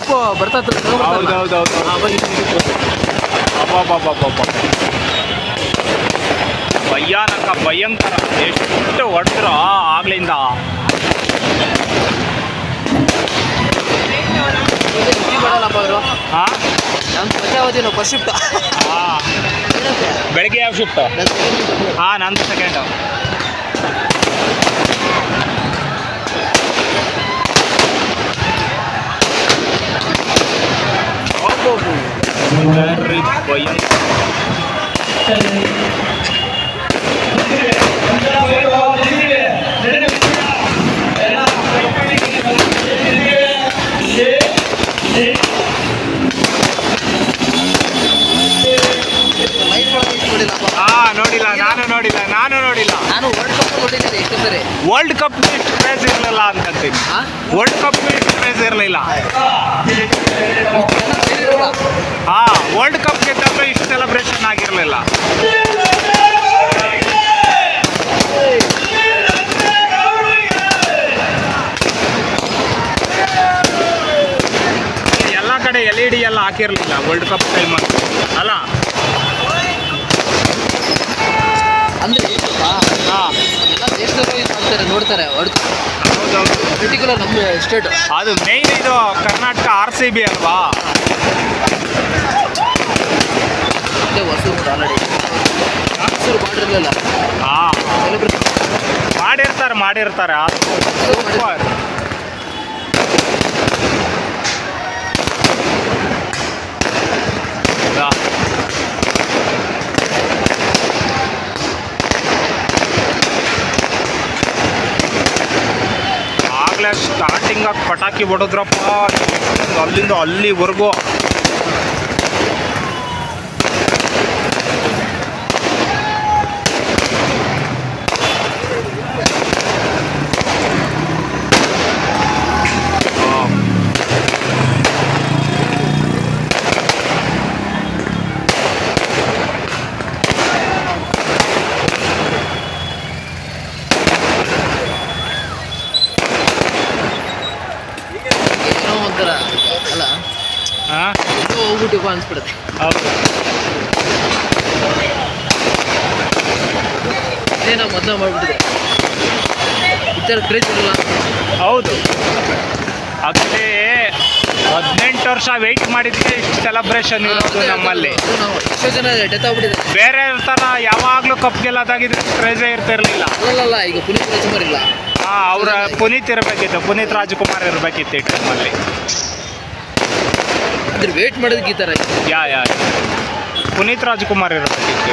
Cup ಬರ್ತಾ ಹೌದೌದೌದು. ಅಬ್ಬಬ್ಬಬ್ಬಬ್ಬ, ಭಯಾನಕ ಭಯಂಕರ. ಎಷ್ಟು ಹೊಡೆದ್ರು ಆಗ್ಲಿಂದ. ಅವರು ಹಾಂ, ನಮ್ಮ ಮಜಾ ಓದಿ ನಾವು ಫಸ್ಟ್ ಶಿಫ್ಟ್. ಹಾಂ, ಬೆಳಗ್ಗೆ ಯಾವ ಶಿಫ್ಟು? ಹಾಂ, ನಂದು ಸೆಕೆಂಡು. ನೋಡಿಲ್ಲ, ನಾನು ನೋಡಿಲ್ಲ. ನಾನು ವರ್ಲ್ಡ್ ಕಪ್ ನೋಡಿದ್ದೇನೆ ಎಷ್ಟು ಸರಿ. ವರ್ಲ್ಡ್ ಕಪ್ ಇಷ್ಟು ಕ್ರೇಜ್ ಇರಲಿಲ್ಲ ಅಂತಂತೀನಿ. ವರ್ಲ್ಡ್ ಕಪ್ ಇಷ್ಟು ಕ್ರೇಜ್ ಇರಲಿಲ್ಲ. ಹಾಂ, ವರ್ಲ್ಡ್ ಕಪ್ ಗೆದ್ದಾಗ ಇಷ್ಟು ಸೆಲೆಬ್ರೇಷನ್ ಆಗಿರಲಿಲ್ಲ. ಎಲ್ಲ ಕಡೆ LED ಎಲ್ಲ ಹಾಕಿರಲಿಲ್ಲ ವರ್ಲ್ಡ್ ಕಪ್ ಟೈಮಲ್ಲಿ ಅಲ್ಲ. ಅಂದರೆ ಹಾಂ, ಎಲ್ಲ ದೇಶದವರು ಇದು ಮಾಡ್ತಾರೆ, ನೋಡ್ತಾರೆ. ವರ್ಲ್ಡ್ ಹೌದೌದು. ಪರ್ಟಿಕ್ಯುಲರ್ ನಮ್ಮ ಸ್ಟೇಟ್ ಅದು ಮೇಯ್ನ್. ಇದು ಕರ್ನಾಟಕ RCB ಅಲ್ವಾ. ಮತ್ತೆ ಹೊಸೂರು ಆಲ್ರೆಡಿ ಹೊಸೂರು ಮಾಡಿರಲಿಲ್ಲ. ಹಾಂ, ಸೆಲೆಬ್ರೇಟ್ ಮಾಡಿರ್ತಾರೆ. ಸೂಪರ್. ಆಗಲೇ ಸ್ಟಾರ್ಟಿಂಗಾಗಿ ಪಟಾಕಿ ಹೊಡೆದ್ರಪ್ಪ, ಅಲ್ಲಿಂದ ಅಲ್ಲಿವರೆಗೂ. ಒಂಥರ ಅಲ್ಲ, ಹಾಂ, ಹೋಗ್ಬಿಟ್ಟು ಅನ್ಸ್ಬಿಡುತ್ತೆ. ಹೌದು. ಇದೇ ನಾವು ಮೊದಲು ಮಾಡಿಬಿಟ್ಟಿದೆ, ಈ ಥರ ಕ್ರೇಜ್ ಇರಲ್ಲ. ಹೌದು. ಆಕ್ಚುಲಿ 18 ವರ್ಷ ವೆಯ್ಟ್ ಮಾಡಿದ್ರೆ ಇಷ್ಟು ಸೆಲೆಬ್ರೇಷನ್ ಇರೋದು ನಮ್ಮಲ್ಲಿ. ನಾವು ಎಷ್ಟೋ ಜನ ಡೆತ್ ಆಗ್ಬಿಟ್ಟಿದೆ. ಬೇರೆ ಥರ ಯಾವಾಗಲೂ ಕಪ್ ಗೆಲ್ಲೋದಾಗಿದ್ರೆ ಕ್ರೇಜೇ ಇರ್ತಿರ್ಲಿಲ್ಲ. ಅಲ್ಲಲ್ಲ, ಈಗ ಪುನೀತ್ ರಾಜ್ಕುಮಾರ್ ಇಲ್ಲ. ಹಾಂ, ಅವರ ಪುನೀತ್ ಇರಬೇಕಿತ್ತು, ಪುನೀತ್ ರಾಜ್ಕುಮಾರ್ ಇರಬೇಕಿತ್ತು ಈ ಟೈಮಲ್ಲಿ. ಅಂದ್ರೆ ವೇಟ್ ಮಾಡೋದಕ್ಕೆ ಈ ಥರ ಯಾ ಪುನೀತ್ ರಾಜ್ಕುಮಾರ್ ಇರಬೇಕಿತ್ತು.